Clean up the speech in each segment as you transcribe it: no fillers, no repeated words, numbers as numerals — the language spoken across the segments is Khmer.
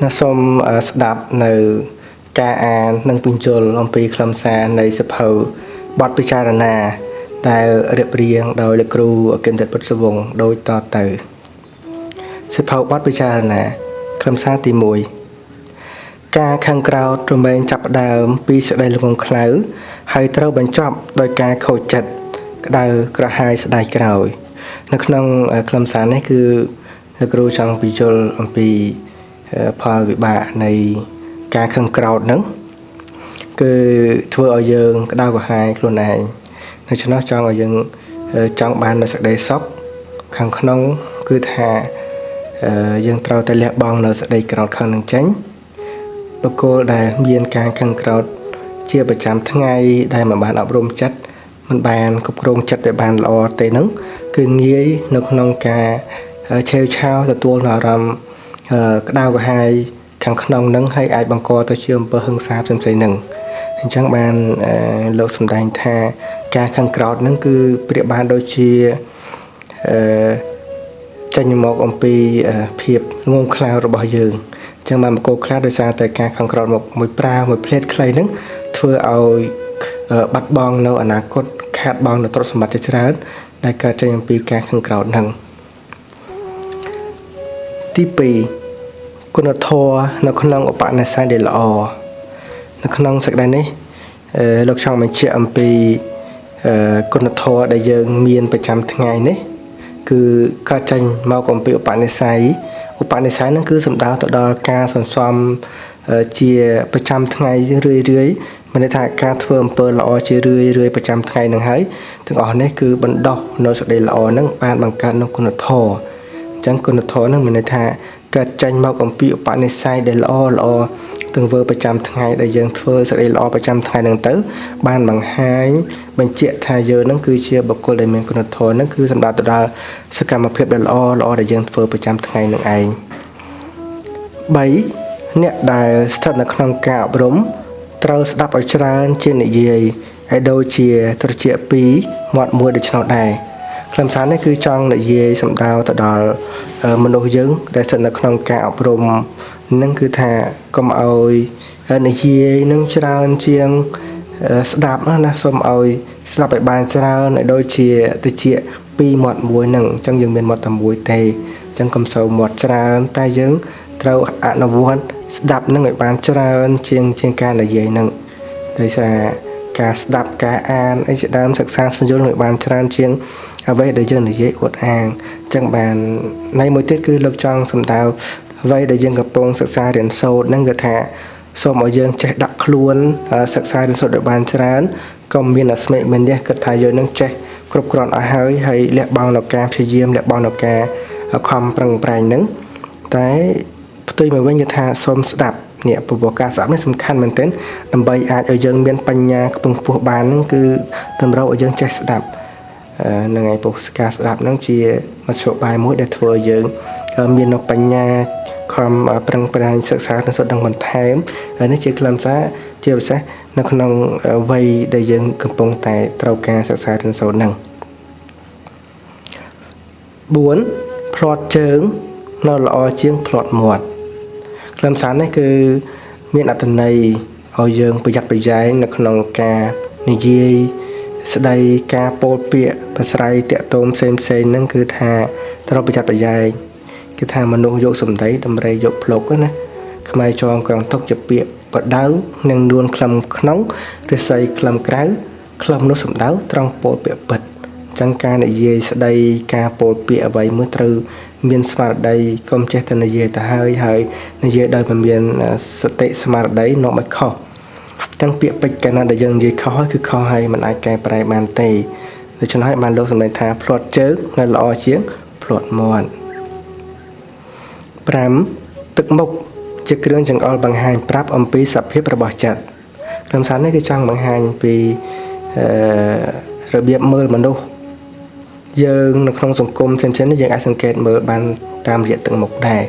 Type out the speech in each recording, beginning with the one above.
nó xôm đạpនៅការអាននិងបញ្ចូលអំពីខ្លឹមសារនៃសភៅបទពិចារណាដែលរៀបរៀងដោយលោកគ្រូអគិនបុត្រសវង្សដូចតទៅសភៅបទពិចារណាខ្លឹមសារទី1ការខឹងក្រោធរមែងចាប់ផ្ដើមពីសេចក្តីល្ងងខ្លៅហើយត្រូវបញ្ចប់ដោយការខូចចិត្តក្តៅក្រហាយស្ដាយក្រោយនៅក្នុងខ្លឹមសារនេះគឺលោកគ្រូចង់បញ្ចូលអំពីផលវិបាកនៃការខឹងក្រោធហ្នឹងគឺធ្វើឲ្យយើងក្តៅក្រហាយខ្លួនឯងដូច្នោះចង់ឲ្យយើងចង់បាននូវសេចក្តីសុខខាងក្នុងគឺថាយើងត្រូវតែលះបង់នូវសេចក្តីក្រោធខឹងនឹងចេញបុគ្គលដែលមានការខឹងក្រោធជាប្រចាំថ្ងៃដែលមិនបានអប់រំចិត្តមិនបានគ្រប់គ្រងចិត្តឲ្យបានល្អទេហ្នឹងគឺងាយនៅក្នុងការឆេវឆាវទទួលនៅអារម្មណ៍ក្តៅក្រហាយខាងក្នុងហ្នឹងហើយអាចបង្កទៅជាអំពើហិង្សាផ្សេងៗហ្នឹងអញ្ចឹងបានលោកសម្ដែងថាការខឹងក្រោធហ្នឹងគឺប្រៀបបានដូចជាចេញមកអំពីភាពងងខ្លៅរបស់យើងអញ្ចឹងបានបកគោខ្លះដោយសារតែការខឹងក្រោធមកមួយប្រាមួយភ្លេតខ្លីហ្នឹងធ្វើឲ្យបាត់បង់នៅអនាគតខាតបង់នៅទ្រព្យសម្បត្តិជាច្រើនដែលកើតចេញអំពីការខឹងក្រោធហ្នឹងទី2គុណធម៌នៅក្នុងឧបនិស្ស័យដែលល្អនៅក្នុងសេចក្តីនេះលោកចង់បញ្ជាក់អំពីគុណធម៌ដែលយើងមានប្រចាំថ្ងៃនេះគឺកើតចេញមកអំពីឧបនិស្ស័យហ្នឹងគឺសំដៅទៅដល់ការសន្សំជាប្រចាំថ្ងៃរឿយមានន័យថាការធ្វើអំពើល្អជារឿយប្រចាំថ្ងៃនឹងហើយទាំងអស់នេះគឺបណ្ដោះនៅសេចក្តីល្អហ្នឹងបានបង្កើតនៅគុណធម៌អញ្ចឹងគុណធម៌ហ្នឹងមានន័យថាកើតចេញមកអំពីឧបនិស្ស័យដែលល្អទាំងធ្វើប្រចាំថ្ងៃដែលយើងធ្វើសេចក្តីល្អប្រចាំថ្ងៃហ្នឹងទៅបានបង្ហាញបញ្ជាក់ថាយើងហ្នឹងគឺជាបុគ្គលដែលមានគុណធម៌ហ្នឹងគឺសម្ដៅទៅដល់សកម្មភាពដែលល្អដែលយើងធ្វើប្រចាំថ្ងៃនឹងឯង3អ្នកដែលស្ថិតនៅក្នុងការអប់រំត្រូវស្ដាប់ឲ្យច្រើនជានិយាយហើយដូចជាត្រជាក់ពីរមាត់មួយដូច្នោះដែរខ្លឹមសារនេះគឺចង់និយាយសម្ដៅទៅដល់មនុស្សយើងដែលស្ថិតនៅក្នុងការអប់រំនឹងគឺថាកុំឲ្យនិយាយនឹងច្រើនជាងស្ដាប់ណាសូមឲ្យស្ដាប់ឲ្យបានច្រើនឲ្យដូចជាត្រជាក់ពីរមាត់មួយហ្នឹងអញ្ចឹងយើងមានមាត់តែមួយទេអញ្ចឹងកុំសូវមាត់ច្រើនតែយើងត្រូវអនុវត្តស្ដាប់នឹងឲ្យបានច្រើនជាងការនិយាយហ្នឹងដោយសារការស្ដាប់ការអានអីជាដើមសិក្សាស្វែងយល់ឲ្យបានច្រើនជាងអ្វីដែលយើងនិយាយអួតអាងអញ្ចឹងបាននៃមួយទៀតគឺលោកចង់សំដៅអ្វីដែលយើងកំពុងសិក្សារៀនសូត្រហ្នឹងគឺថាសូមឲ្យយើងចេះដាក់ខ្លួនសិក្សារៀនសូត្រឲ្យបានច្រើនកុំមានអាស្មេមាននេះគិតថាយើងនឹងចេះគ្រប់គ្រាន់អស់ហើយលះបង់នៅការព្យាយាមលះបង់នៅការខំប្រឹងប្រែងហ្នឹងតែផ្ទុយមកវិញគឺថាសូមស្ដាប់នេះព្រោះការស្ដាប់នេះសំខាន់មែនទែនដើម្បីអាចឲ្យយើងមានបញ្ញាខ្ពង់ខ្ពស់បានហ្នឹងគឺតម្រូវឲ្យយើងចេះស្ដាប់នឹងឯពុទ្ធការស្ដាប់ហ្នឹងជាមធ្យោបាយមួយដែលធ្វើឲ្យយើងមាននៅបញ្ញាខំប្រឹងប្រែងសិក្សានិងសូត្រដឹងបន្ថែមហើយនេះជាខ្លឹមសារជាពិសេសនៅក្នុងវ័យដែលយើងកំពុងតែត្រូវការសិក្សានិងសូត្រហ្នឹង4ផ្្លាត់ជើងនៅល្អជាងផ្្លាត់មាត់ខ្លឹមសារនេះគឺមានអត្ថន័យឲ្យយើងប្រយ័ត្នប្រយែងនៅក្នុងការនិយាយស្ដីការពោលពាក្យប្រស្រ័យតាក់ទងផ្សេងហ្នឹងគឺថាត្រូវប្រយ័ត្នប្រយែងគឺថាមនុស្សយកសម្ដីតម្រៃយកភ្លុកណាខ្មែរចងកងទុកជាពាក្យបដៅនិងនួនខ្លឹមក្នុងរិស័យខ្លឹមក្រៅខ្លឹមនោះសម្ដៅត្រង់ពោលពាក្យពិតអញ្ចឹងការនិយាយស្ដីការពោលពាក្យអ្វីមួយត្រូវមានស្មារតីកុំចេះតែនិយាយទៅហើយនិយាយដោយមិនមានសតិស្មារតីនាំឲ្យខុសទាំងពាក្យពេចន៍កាលណាដែលយើងនិយាយខុសហើយគឺខុសហើយមិនអាចកែប្រែបានទេដូច្នេះហើយបានលោកសម្ដែងថាផ្្លាត់ជើងនៅល្អជាងផ្្លាត់មាត់5ទឹកមុខជាគ្រឿងចង្អុលបង្ហាញប្រាប់អំពីសភាពរបស់ចិត្តខ្លឹមសារនេះគឺចង់បង្ហាញពីរបៀបមើលមនុស្សយើងនៅក្នុងសង្គមផ្សេងៗនេះយើងអាចសង្កេតមើលបានតាមរយៈទឹកមុខដែរ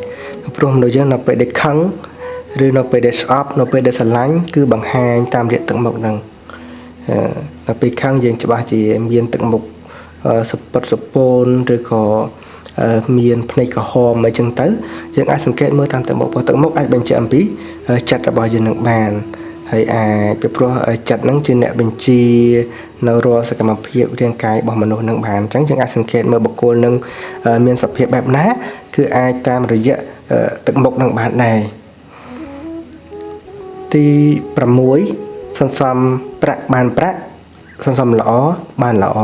ព្រោះមនុស្សយើងនៅពេលដែលខឹងឬនៅពេលដែលស្អប់នៅពេលដែលស្រឡាញ់គឺបង្ហាញតាមរយៈទឹកមុខហ្នឹងនៅពេលខឹងយើងច្បាស់ជាមានទឹកមុខសពុតសពូនឬក៏ មានភ្នែកក្រហមអីចឹងទៅយើងអាចសង្កេតមើលតាមទឹកមុខទឹកមុខអាចបញ្ជាក់អំពីចិត្តរបស់យើងនឹងបានហើយអាចពីព្រោះចិត្តហ្នឹងជាអ្នកបញ្ជានៅរាល់សកម្មភាពរាងកាយរបស់មនុស្សនឹងបានអញ្ចឹងយើងអាចសង្កេតមើលបុគ្គលនឹងមានសភាពបែបណាគឺអាចតាមរយៈទឹកមុខនឹងបានដែរទី6សន្សំប្រាក់បានប្រាក់សន្សំល្អបានល្អ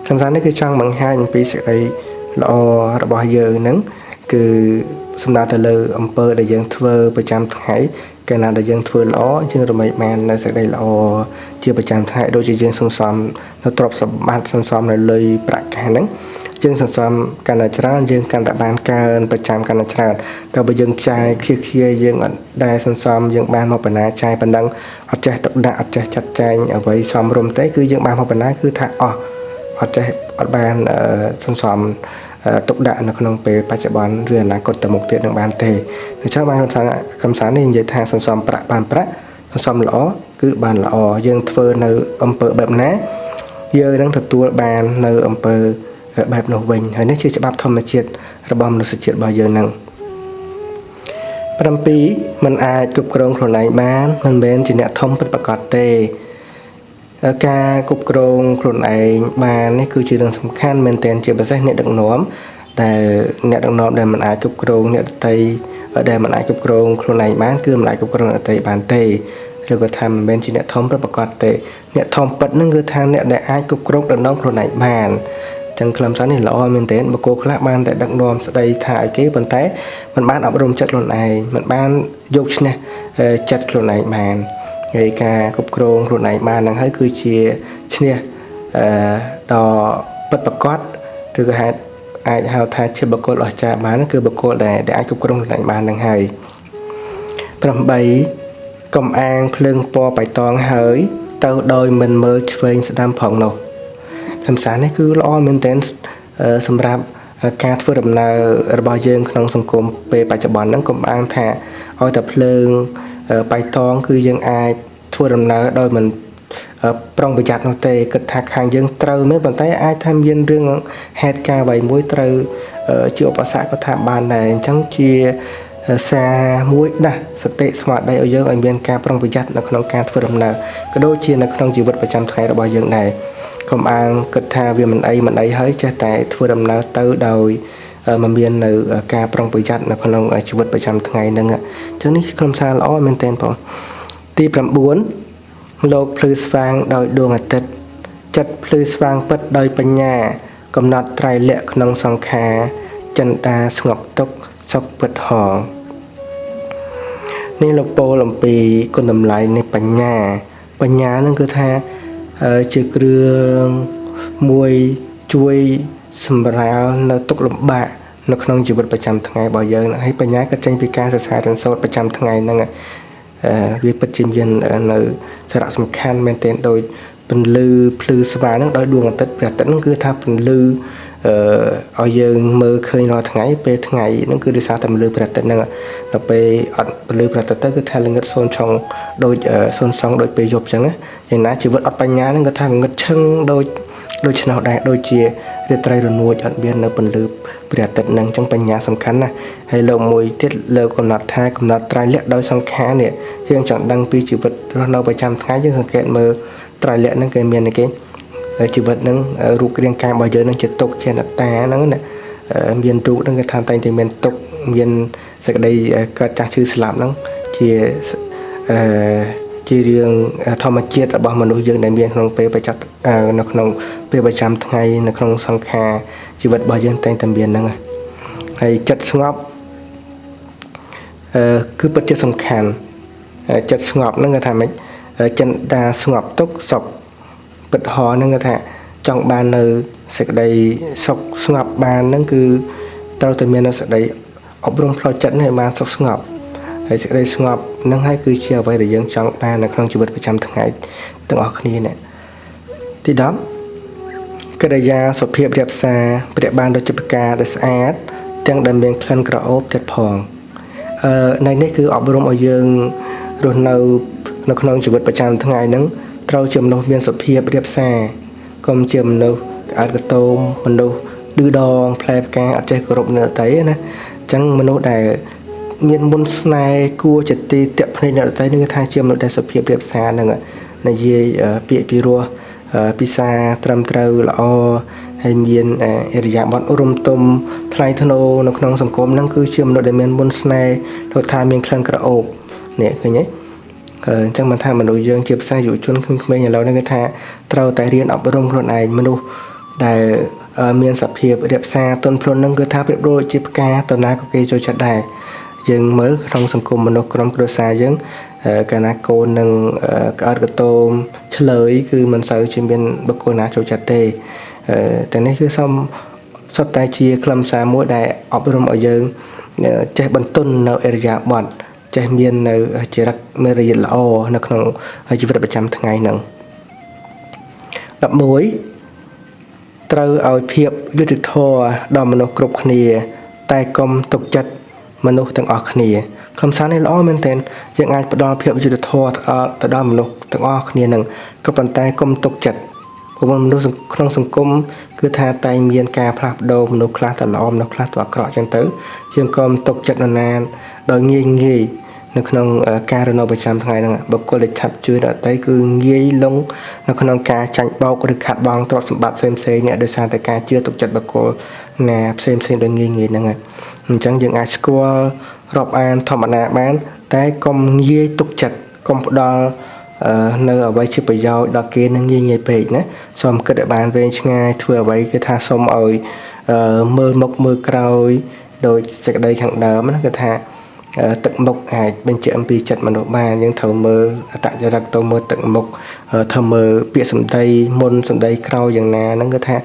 សំខាន់នេះគឺចង់បង្ហាញអំពីសេចក្តីល្អរបស់យើងហ្នឹងគឺសំដៅទៅលើអំពើដែលយើងធ្វើប្រចាំថ្ងៃកាលណាដែលយើងធ្វើល្អយើងរមែងបាននៅសេចក្តីល្អជាប្រចាំថ្ងៃដូចជាយើងសន្សំនៅទ្រព្យសម្បត្តិសន្សំនៅលុយប្រាក់កាសហ្នឹងយើងសន្សំកាន់តែច្រើនយើងកាន់តែបានកើនប្រចាំកាន់តែច្រើនតែបើយើងចាយខ្ជិះខ្ជាយយើងអត់ដែលសន្សំយើងបានមកបណ្ណាចាយប៉ុណ្ណឹងអត់ចេះទុកដាក់អត់ចេះចាត់ចែងអ្វីសមរម្យទេគឺយើងបានមកបណ្ណាគឺថាអស់អត់ចេះអត់បានសន្សំទុកដាក់នៅក្នុងពេលបច្ចុប្បន្នឬអនាគតទៅមុខទៀតនឹងបានទេអញ្ចឹងបានកំសាន្តនេះនិយាយថាសន្សំប្រាក់បានប្រាក់សន្សំល្អគឺបានល្អយើងធ្វើនៅអំពើបែបណាយើងនឹងទទួលបាននៅអំពើបែបនោះវិញហើយនេះជាច្បាប់ធម្មជាតិរបស់មនុស្សជាតិរបស់យើងនឹង7มันអាចគ្រប់គ្រងខ្លួនឯងបានមិនមែនជាអ្នកធំពិតប្រាកដទេការគ្រប់គ្រងខ្លួនឯងបាននេះគឺជារឿងសំខាន់មែនទែនជាពិសេសអ្នកដឹកនាំដែលអ្នកដឹកនាំដែលមិនអាចគ្រប់គ្រងអ្នកដទៃដែលមិនអាចគ្រប់គ្រងខ្លួនឯងបានគឺមិនអាចគ្រប់គ្រងអ្នកដទៃបានទេឬក៏ថាមិនមែនជាអ្នកធំពិតប្រាកដទេអ្នកធំពិតនឹងគឺថាអ្នកដែលអាចគ្រប់គ្រងដណ្ដងខ្លួនឯងបានចឹងខ្លឹមសារនេះល្អមែនទែនបុគ្គលខ្លះបានតែដឹកនាំស្ដីថាឲ្យគេប៉ុន្តែมันបានអប់រំចិត្តខ្លួនឯងมันបានយកឈ្នះចិត្តខ្លួនឯងបានហើយការគ្រប់គ្រងខ្លួនឯងបានហ្នឹងហើយគឺជាឈ្នះដ៏ពិតប្រាកដឬក៏អាចហៅថាជាបុគ្គលអស្ចារ្យបានគឺបុគ្គលដែលអាចគ្រប់គ្រងខ្លួនឯងបានហ្នឹងហើយ8កំអាងភ្លើងពណ៌បៃតងហើយទៅដោយមិនមើលឆ្វេងស្ដាំផងនោះខ្លឹមសារនេះគឺល្អមែនទែនសម្រាប់ការធ្វើដំណើររបស់យើងក្នុងសង្គមពេលបច្ចុប្បន្នហ្នឹងកុំអាងថាឲ្យតែភ្លើងបៃតងគឺយើងអាចធ្វើដំណើរដោយមិនប្រុងប្រយ័ត្ននោះទេគិតថាខាងយើងត្រូវមែនប៉ុន្តែអាចថាមានរឿងហេតុការណ៍អ្វីមួយត្រូវជាឧបសគ្គក៏ថាបានដែរអញ្ចឹងជាសារមួយណាស់សតិស្មារតីឲ្យយើងឲ្យមានការប្រុងប្រយ័ត្ននៅក្នុងការធ្វើដំណើរក៏ដូចជានៅក្នុងជីវិតប្រចាំថ្ងៃរបស់យើងដែរកុំអាងគិតថាវាមិនអីហើយចេះតែធ្វើដំណើរទៅដោយមិនមាននៅការប្រុងប្រយ័ត្ននៅក្នុងជីវិតប្រចាំថ្ងៃហ្នឹងអញ្ចឹងនេះខ្លឹមសារល្អមែនទែនបងទី9លោកភ្លឺស្វាងដោយដួងអាទិត្យចិត្តភ្លឺស្វាងពិតដោយបញ្ញាកំណត់ត្រៃលក្ខក្នុងសង្ខារចិន្តាស្ងប់ទុកសុខពិតហងនេះលោកពោលអំពីគុណតម្លៃនៃបញ្ញាហ្នឹងគឺថាជាគ្រឿងមួយជួយសម្រាលនៅទុក្ខលំបាកនៅក្នុងជីវិតប្រចាំថ្ងៃរបស់យើងហើយបញ្ញាក៏ចេញពីការសរសើររៀនសូត្រប្រចាំថ្ងៃហ្នឹងវាពិតជាមាននៅសារៈសំខាន់មែនទែនដោយពន្លឺភ្លឺស្វាងហ្នឹងដោយដួងអាទិត្យព្រះអាទិត្យហ្នឹងគឺថាពន្លឺឲ្យយើងមើលឃើញរាល់ថ្ងៃពេលថ្ងៃហ្នឹងគឺដោយសារតែពន្លឺព្រះអាទិត្យហ្នឹងដល់ពេលអត់ពន្លឺព្រះអាទិត្យទៅគឺថាល្ងឹតសូនឆុងដូចសូនសងដូចពេលយប់អញ្ចឹងយ៉ាងណាជីវិតអត់បញ្ញាហ្នឹងគឺថាល្ងឹតឈឹងដូចឆ្នោតដែរដូចជារាត្រីរនួចអត់មាននៅពន្លឺព្រះអាទិត្យហ្នឹងអញ្ចឹងបញ្ញាសំខាន់ណាស់ហើយលោកមួយទៀតលើកំណត់ថាកំណត់ត្រៃលក្ខដោយសង្ខារនេះយើងចង់ដឹងពីជីវិតរស់នៅប្រចាំថ្ងៃយើងសង្កេតមើលត្រៃលក្ខហ្នឹងគេមានគេជីវិតហ្នឹងរូបរាងកាយរបស់យើងហ្នឹងជាទុកជាអនត្តាហ្នឹងណាមានរូបហ្នឹងគេថាតែងតែមានទុកមានសេចក្តីកើតចាស់ឈឺស្លាប់ហ្នឹងជារឿងធម្មជាតិរបស់មនុស្សយើងដែលមានក្នុងពេលប្រចាំនៅក្នុងពេលប្រចាំថ្ងៃនៅក្នុងសង្ខារជីវិតរបស់យើងតែងតែមានហ្នឹងហើយចិត្តស្ងប់គឺពិតជាសំខាន់ចិត្តស្ងប់ហ្នឹងគេថាម៉េចចិន្តាស្ងប់ទុកសុខពិតហោហ្នឹងគេថាចង់បាននៅសេចក្តីសុខស្ងប់បានហ្នឹងគឺត្រូវតែមាននៅសេចក្តីអប់រំផ្លូវចិត្តនេះឲ្យបានសុខស្ងប់ហើយសេចក្តីស្ងប់នឹងហើយគឺជាអ្វីដែលយើងចង់បាននៅក្នុងជីវិតប្រចាំថ្ងៃទាំងអស់គ្នានេះទី10កិរិយាសុភាពរៀបសារព្រះបានដូចជាផ្កាដែលស្អាតទាំងដែលមានក្លិនក្រអូបទៀតផងនៅនេះគឺអប់រំឲ្យយើងរស់នៅក្នុងជីវិតប្រចាំថ្ងៃហ្នឹងត្រូវជាមនុស្សមានសុភាពរៀបសារកុំជាមនុស្សក្អែតកតោមមនុស្ស ឌឺដងផ្លែផ្កាអត់ចេះគោរពអ្នកដទៃណាអញ្ចឹងមនុស្សដែលមានមុនស្នេហ៍គួរជាទីតាក់ភ្នែកអ្នកដទៃនឹងគឺថាជាមនុស្សដែលសុភាពរាបសារហ្នឹងនិយាយពាក្យពីរោះភាសាត្រឹមត្រូវល្អហើយមានអរិយាបថរំទុំថ្លៃថ្នូរនៅក្នុងសង្គមហ្នឹងគឺជាមនុស្សដែលមានមុនស្នេហ៍ដូចថាមានក្លិនក្រអូបនេះឃើញទេអញ្ចឹងមិនថាមនុស្សយើងជាភាសាយុវជនក្មេងៗឥឡូវនេះគឺថាត្រូវតែរៀនអប់រំខ្លួនឯងមនុស្សដែលមានសភាពរាបសារទន់ភ្លន់ហ្នឹងគឺថាប្រៀបដូចជាផ្កាតណាក៏គេចូលចិត្តដែរយើងមើលក្នុងសង្គមមនុស្សក្រុមគ្រួសារយើងកាលណាកូននឹងក្អើតកតោមឆ្លើយគឺមិនសូវជាមានបុគ្គលណាចូលចិត្តទេតែនេះគឺសុទ្ធតែជាខ្លឹមសារមួយដែលអប់រំឲ្យយើងចេះបន្ទន់នៅអរិយាបថចេះមាននៅចរិតមេរៀនល្អនៅក្នុងជីវិតប្រចាំថ្ងៃហ្នឹង11ត្រូវឲ្យភាពយុត្តិធម៌ដល់មនុស្សគ្រប់គ្នាតែកុំទុកចិត្តមនុស្សទាំងអស់គ្នាខ្លឹមសារនេះល្អមែនទែនយើងអាចផ្ដល់ភាពយុត្តិធម៌ទៅដល់មនុស្សទាំងអស់គ្នានឹងក៏ប៉ុន្តែកុំទុកចិត្តព្រោះមនុស្សក្នុងសង្គមគឺថាតែមានការផ្លាស់ប្ដូរមនុស្សខ្លះទៅល្អមនុស្សខ្លះទៅអាក្រក់អញ្ចឹងទៅយើងកុំទុកចិត្តនរណាដោយងាយនៅក្នុងការរស់នៅប្រចាំថ្ងៃហ្នឹងបុគ្គលដែលឆាប់ជឿដល់តែគឺងាយលងនៅក្នុងការចាញ់បោកឬខាត់បងទ្រព្យសម្បត្តិផ្សេងៗនេះដោយសារតែការជឿទុកចិត្តបុគ្គលណាផ្សេងដោយងាយហ្នឹងអញ្ចឹងយើងអាចស្គាល់រាប់អានធម្មតាបានតែកុំងាយទុកចិត្តកុំផ្ដល់នៅអ្វីជាប្រយោជន៍ដល់គេនឹងងាយពេកណាសូមគិតឲ្យបានវែងឆ្ងាយធ្វើអ្វីគឺថាសូមឲ្យមើលមុខមើលក្រោយដោយសេចក្តីខាងដើមណាគឺថាទឹកមុខអាចបញ្ជាក់អំពីចិត្តមនុស្សបានយើងត្រូវមើលអត្តចរិតទៅមើលទឹកមុខត្រូវមើលពាក្យសម្ដីមុនសម្ដីក្រោយយ៉ាងណាហ្នឹងគឺថា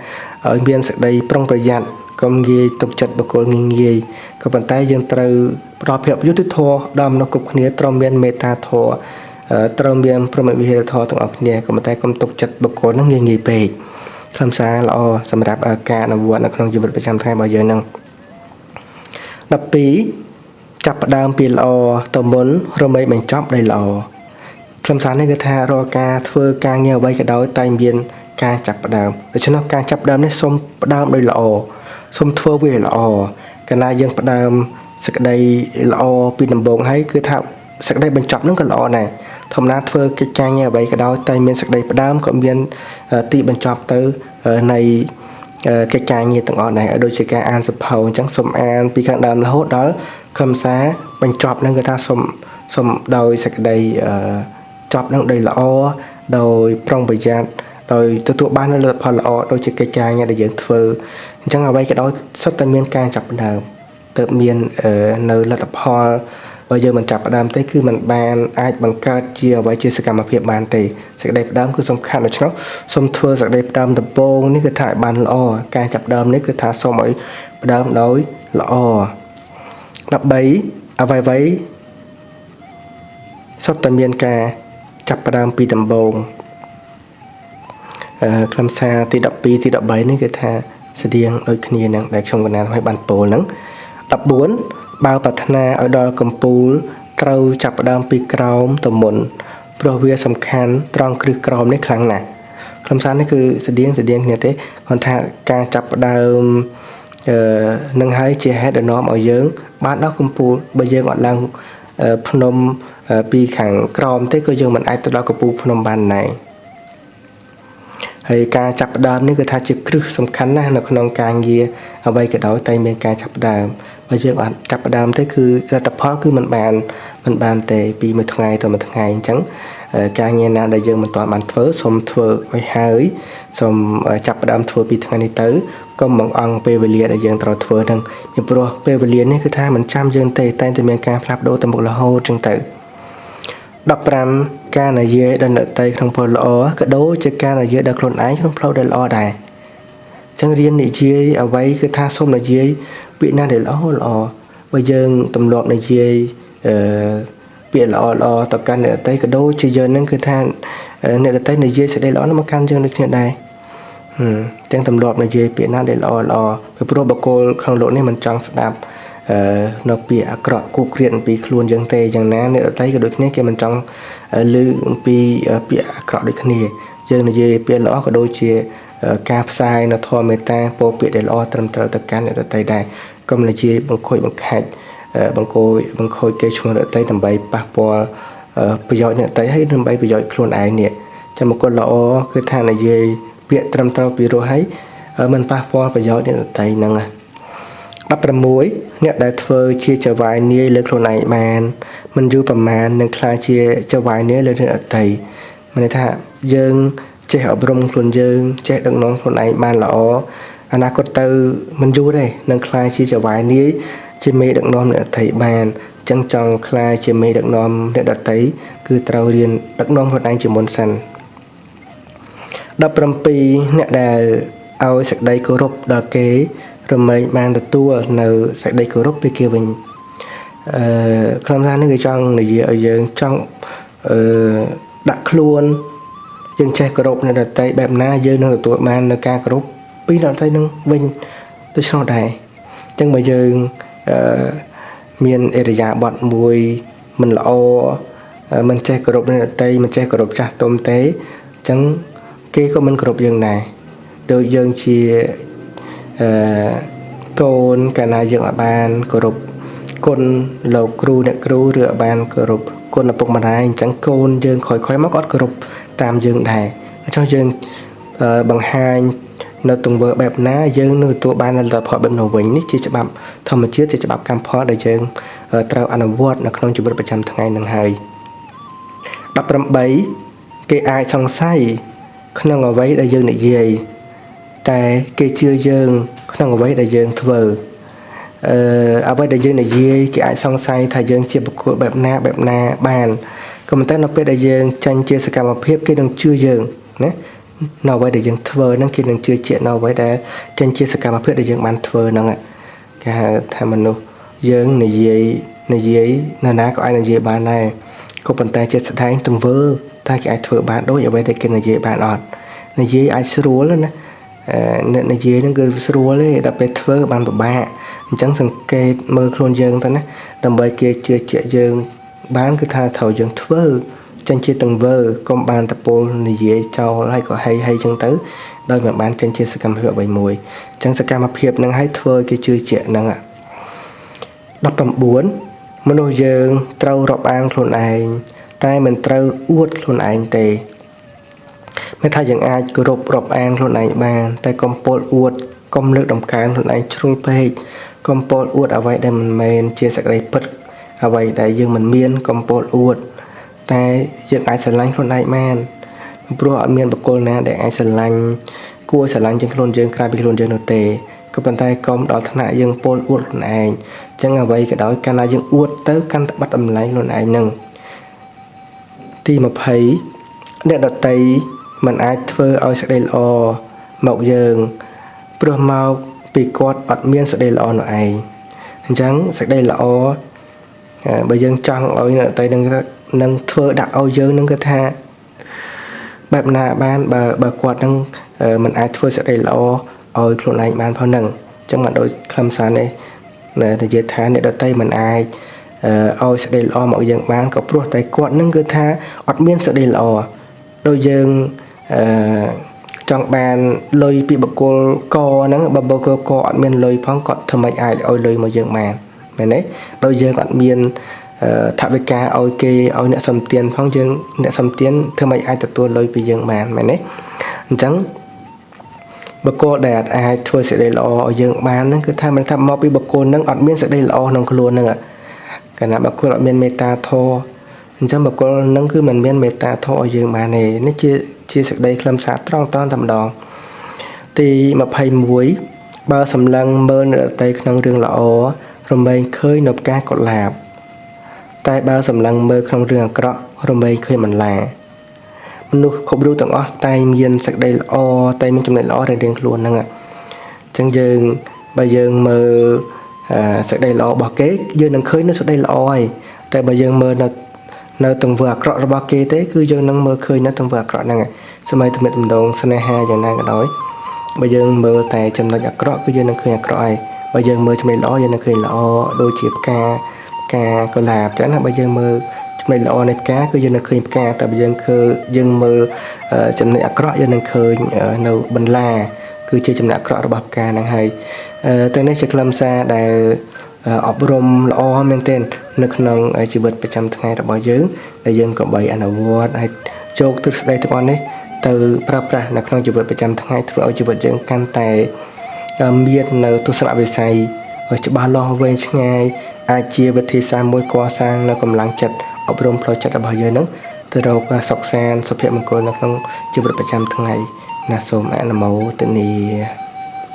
ឲ្យមានសេចក្តីប្រុងប្រយ័ត្នកុំងាយទុកចិត្តបុគ្គលងាយក៏ប៉ុន្តែយើងត្រូវផ្ដល់ភាពយុត្តិធម៌ដល់មនុស្សគ្រប់គ្នាត្រូវមានមេត្តាធម៌ត្រូវមានព្រមវិហារធម៌ទាំងអស់គ្នាក៏ប៉ុន្តែកុំទុកចិត្តបុគ្គលហ្នឹងងាយពេកខ្លឹមសារល្អសម្រាប់ការអនុវត្តនៅក្នុងជីវិតប្រចាំថ្ងៃរបស់យើងហ្នឹង12ចាប់ផ្ដើមពីល្អទៅមុនរមែងបញ្ចប់ដោយល្អខ្លឹមសារនេះគឺថារាល់ការធ្វើការងារអ្វីក៏ដោយតែមានការចាប់ផ្ដើមដូច្នេះការចាប់ផ្ដើមនេះសូមផ្ដើមដោយល្អសូមធ្វើវាល្អកាលណាយើងផ្ដើមសេចក្តីល្អពីដំបូងហើយគឺថាសេចក្តីបញ្ចប់នឹងក៏ល្អដែរធម្មតាធ្វើកិច្ចការងារអ្វីក៏ដោយតែមានសេចក្តីផ្ដើមក៏មានទីបញ្ចប់ទៅនៃកិច្ចការងារទាំងអស់ដែរដូចជាការអានសភៅអញ្ចឹងសូមអានពីខាងដើមរហូតដល់ខ្លឹមសារបញ្ចប់នឹងគឺថាសូមដោយសេចក្តីចប់នឹងដោយល្អដោយប្រុងប្រយ័ត្នដោយទទួលបាននូវលទ្ធផលល្អដូចជាកិច្ចការងារដែលយើងធ្វើអញ្ចឹងអ្វីក៏ដោយសុទ្ធតែមានការចាប់ផ្ដើមទើបមាននៅលទ្ធផលបើយើងមិនចាប់ផ្ដើមទេគឺมันបានអាចបង្កើតជាអ្វីជាសកម្មភាពបានទេសេចក្តីផ្ដើមគឺសំខាន់ដូច្នោះសូមធ្វើសេចក្តីផ្ដើមដំបូងនេះគឺថាឲ្យបានល្អការចាប់ផ្ដើមនេះគឺថាសូមឲ្យផ្ដើមដោយល្អ13អ្វីសុទ្ធតែមានការចាប់ផ្ដើមពីដំបូងខ្លឹមសារទី12ទី13នេះគឺថាស្តៀងដូចគ្នានឹងដែលខ្ញុំកណានឲ្យបានពោលហ្នឹង14បើប្រាថ្នាឲ្យដល់កំពូលត្រូវចាប់ផ្ដើមពីក្រោមទៅមុនព្រោះវាសំខាន់ត្រង់គ្រឹះក្រោមនេះខ្លាំងណាស់ខ្លឹមសារនេះគឺស្តៀងគ្នាទេគាត់ថាការចាប់ផ្ដើមនឹងហើយជាហេតុដែលនាំឲ្យយើងបានដល់កំពូលបើយើងអត់ឡើងភ្នំពីខាងក្រោមទេក៏យើងមិនអាចទៅដល់កំពូលភ្នំបានដែរហើយការចាប់ផ្ដើមនេះគឺថាជាគ្រឹះសំខាន់ណាស់នៅក្នុងការងារអ្វីក៏ដោយតែមានការចាប់ផ្ដើមបើយើងអត់ចាប់ផ្ដើមទេគឺលទ្ធផលគឺមិនបានទេពីមួយថ្ងៃទៅមួយថ្ងៃអញ្ចឹងការងារណាដែលយើងមិនទាន់បានធ្វើសូមធ្វើឲ្យហើយសូមចាប់ផ្ដើមធ្វើពីថ្ងៃនេះទៅកុំបង្អង់ពេលវេលាដែលយើងត្រូវធ្វើហ្នឹងពីព្រោះពេលវេលានេះគឺថាមិនចាំយើងទេតែតែមានការផ្លាស់ប្ដូរទៅមុខរហូតអញ្ចឹងទៅ15ការនិយាយដល់អ្នកដទៃក្នុងផ្លូវល្អក៏ដូចជាការនិយាយដល់ខ្លួនឯងក្នុងផ្លូវដែលល្អដែរអញ្ចឹងរៀននិយាយអ្វីគឺថាសូមនិយាយពាក្យណាដែលល្អបើយើងទម្លាប់និយាយពាក្យល្អទៅកាន់អ្នកដទៃក៏ដូចជាយើងនឹងគឺថាអ្នកដទៃនិយាយសេចក្តីល្អមកកាន់យើងដូចគ្នាដែរទាំងទម្លាប់និយាយពាក្យណាដែលល្អពីព្រោះបុគ្គលក្នុងលោកនេះមិនចង់ស្ដាប់នៅពាក្យអាក្រក់គូក្រៀតអំពីខ្លួនយើងទេយ៉ាងណាអ្នកដទៃក៏ដូចគ្នាគេមិនចង់ឮអំពីពាក្យអាក្រក់ដូចគ្នាយើងនិយាយពាក្យល្អក៏ដូចជា ការផ្សាយនៅធម៌មេត្តាពោលពាក្យដែលល្អត្រឹមត្រូវទៅកាន់អ្នកដទៃដែរកុំនិយាយបង្ខូចបង្ខាច់បង្ខូចគេឈ្មោះអ្នកដទៃដើម្បីប៉ះពាល់ប្រយោជន៍អ្នកដទៃហើយដើម្បីប្រយោជន៍ខ្លួនឯងនេះចាំមកគុណល្អគឺថានិយាយពាក្យត្រឹមត្រូវពីរោះហើយមិនប៉ះពាល់ប្រយោជន៍អ្នកដទៃហ្នឹង16អ្នកដែលធ្វើជាចៅហ្វាយនាយលើខ្លួនឯងបានមិនយូរប្រមាណនឹងក្លាយជាចៅហ្វាយនាយលើអ្នកដទៃមានន័យថាយើងចេះអប់រំខ្លួនយើងចេះដឹកនាំខ្លួនឯងបានល្អអនាគតទៅមិនយូរទេនឹងក្លាយជាចៅហ្វាយនាយជាមេដឹកនាំអ្នកដទៃបានចឹងចង់ក្លាយជាមេដឹកនាំអ្នកដទៃគឺត្រូវរៀនដឹកនាំខ្លួនឯងជាមុនសិន17អ្នកដែលឲ្យសេចក្តីគោរពដល់គេរមែងបានទទួលនៅសេចក្តីគោរពពីគេវិញខ្លឹមសារនេះគឺចង់និយាយឲ្យយើងចង់ដាក់ខ្លួនយើងចេះគោរពអ្នកដទៃបែបណាយើងនឹងទទួលបាននៅការគោរពពីអ្នកដទៃនឹងវិញដូច្នោះដែរអញ្ចឹងបើយើងមានអរិយាប័ត្រមួយមិនល្អមិនចេះគោរពអ្នកដទៃមិនចេះគោរពចាស់ទុំទេអញ្ចឹងគេក៏មិនគោរពយើងដែរដូចយើងជាកូនកាលណាយើងអាចបានគោរពគុណលោកគ្រូអ្នកគ្រូឬអាចបានគោរពគុណឪពុកម្ដាយអញ្ចឹងកូនយើងក្រោយៗមកក៏គោរពតាមយើងដែរអញ្ចឹងយើងបង្ហាញនៅទង្វើបែបណាយើងនឹងទទួលបានលទ្ធផលបែបនោះវិញនេះជាច្បាប់ធម្មជាតិជាច្បាប់កម្មផលដែលយើងត្រូវអនុវត្តនៅក្នុងជីវិតប្រចាំថ្ងៃនឹងហើយ18គេអាចសង្ស័យក្នុងអ្វីដែលយើងនិយាយតែគេជឿយើងក្នុងអ្វីដែលយើងធ្វើអ្វីដែលយើងនិយាយគេអាចសង្ស័យថាយើងជាបុគ្គលបែបណាបានក៏ប៉ុន្តែនៅពេលដែលយើងចាញ់ជាសកម្មភាពគេនឹងជឿយើងណានៅអ្វីដែលយើងធ្វើហ្នឹងគេនឹងជឿជាក់នៅអ្វីដែលចាញ់ជាសកម្មភាពដែលយើងបានធ្វើហ្នឹងគេហៅថាមនុស្សយើងនិយាយនៅណាក៏អាចនិយាយបានដែរក៏ប៉ុន្តែជាស្ដែងទង្វើតែគេអាចធ្វើបានដូចអ្វីដែលគេនិយាយបានអត់និយាយអាចស្រួលណាអ្នកនិយាយហ្នឹងគឺស្រួលទេដល់ពេលធ្វើបានពិបាកអញ្ចឹងសង្កេតមើលខ្លួនយើងទៅណាដើម្បីគេជឿជាក់យើងបានគឺថាត្រូវយើងធ្វើចាញ់ជាទង្វើកុំបានតពលនិយាយចោលហើយក៏ហីអញ្ចឹងទៅដោយមិនបានចាញ់ជាសកម្មភាពអ្វីមួយអញ្ចឹងសកម្មភាពហ្នឹងឲ្យធ្វើគេជឿជាក់ហ្នឹង19មនុស្សយើងត្រូវរាប់អានខ្លួនឯងតែមិនត្រូវអួតខ្លួនឯងទេមិនថាយើងអាចគោរពរាប់អានខ្លួនឯងបានតែកុំពោលអួតកុំលើកដំកើងខ្លួនឯងជ្រុលពេកកុំពោលអួតអ្វីដែលមិនមែនជាសក្តីពិតអ្វីដែលយើងមិនមានកុំពោលអួតតែយើងអាចស្រឡាញ់ខ្លួនឯងបានព្រោះអត់មានបុគ្គលណាដែលអាចស្រឡាញ់គួរស្រឡាញ់ជាងខ្លួនយើងក្រៅពីខ្លួនយើងនោះទេក៏ប៉ុន្តែកុំដល់ថ្នាក់យើងពោលអួតខ្លួនឯងអញ្ចឹងអ្វីក៏ដោយកាលណាយើងអួតទៅកាន់តែបាត់តម្លៃខ្លួនឯងនឹងទី20អ្នកដតីមិនអាចធ្វើឲ្យសេចក្តីល្អមកយើងព្រោះមកពីគាត់អត់មានសេចក្តីល្អនោះឯងអញ្ចឹងសេចក្តីល្អបើយើងចង់ឲ្យអ្នកដតីនឹងធ្វើដាក់ឲ្យយើងនឹងគឺថាបែបណាបានបើគាត់នឹងមិនអាចធ្វើសេចក្តីល្អឲ្យខ្លួនឯងបានផងហ្នឹងអញ្ចឹងមកដូចខ្លឹមសារនេះនិយាយថាអ្នកដតីមិនអាចឲ្យសេចក្តីល្អមកយើងបានក៏ព្រោះតែគាត់នឹងគឺថាអត់មានសេចក្តីល្អដូចយើងចង់បានលុយពីបុគ្គលកហ្នឹងបើបុគ្គលកអត់មានលុយផងគាត់ធ្វើម៉េចអាចឲ្យលុយមកយើងបានមែនទេដូចយើងអត់មានថវិកាឲ្យគេឲ្យអ្នកសំទានផងយើងអ្នកសំទានធ្វើម៉េចអាចទទួលលុយពីយើងបានមែនទេអញ្ចឹងបុគ្គលដែលអាចធ្វើសេចក្តីល្អឲ្យយើងបានហ្នឹងគឺថាមិនថាមកពីបុគ្គលហ្នឹងអត់មានសេចក្តីល្អក្នុងខ្លួនហ្នឹងកាលណាបុគ្គលអត់មានមេត្តាធម៌អញ្ចឹងបុគ្គលហ្នឹងគឺមិនមានមេត្តាធម៌ឲ្យយើងបានទេនេះជាសេចក្តីខ្លឹមសារត្រង់តែម្ដងទី21បើសម្លឹងមើលអ្នកដទៃក្នុងរឿងល្អរមែងឃើញនៅផ្កាកុលាបតែបើសម្លឹងមើលក្នុងរឿងអាក្រក់រមែងឃើញបន្លាមនុស្សគ្រប់រូបទាំងអស់តែមានសេចក្តីល្អតែមានចំណុចល្អរៀងៗខ្លួនហ្នឹងអញ្ចឹងយើងបើយើងមើលសេចក្តីល្អរបស់គេយើងនឹងឃើញនៅសេចក្តីល្អហើយតែបើយើងមើលនៅទង្វើអាក្រក់របស់គេទេគឺយើងនឹងមើលឃើញនៅទង្វើអាក្រក់ហ្នឹងសម័យទំនាក់ទំនងស្នេហាយ៉ាងណាក៏ដោយបើយើងមើលតែចំណុចអាក្រក់គឺយើងនឹងឃើញអាក្រក់ហើយបើយើងមើលចំណុចល្អយើងនឹងឃើញល្អដូចជាផ្កាកុលាបចឹងណាបើយើងមើល ផ្នែកល្អនៃផ្កាគឺយើងនឹងឃើញផ្កាតែបើយើងមើលចំណុចអាក្រក់យើងនឹងឃើញនៅបន្លាគឺជាចំណុចអាក្រក់របស់ផ្កាហ្នឹងហើយទាំងនេះជាខ្លឹមសារដែលអប់រំល្អមែនទែននៅក្នុងជីវិតប្រចាំថ្ងៃរបស់យើងដែលយើងក៏បីអនុវត្តឲ្យយកទ្រឹស្ដីទាំងអស់នេះទៅប្រើប្រាស់នៅក្នុងជីវិតប្រចាំថ្ងៃធ្វើឲ្យជីវិតយើងកាន់តែមាននៅទស្សនវិស័យច្បាស់លាស់វែងឆ្ងាយអាចជាវិធីសាស្ត្រមួយកសាងនៅកម្លាំងចិត្តអប់រំផ្លូវចិត្តរបស់យើងនឹងទៅរកសុខសាន្តសុភមង្គលនៅក្នុងជីវិតប្រចាំថ្ងៃណាសូមអនុមោទនា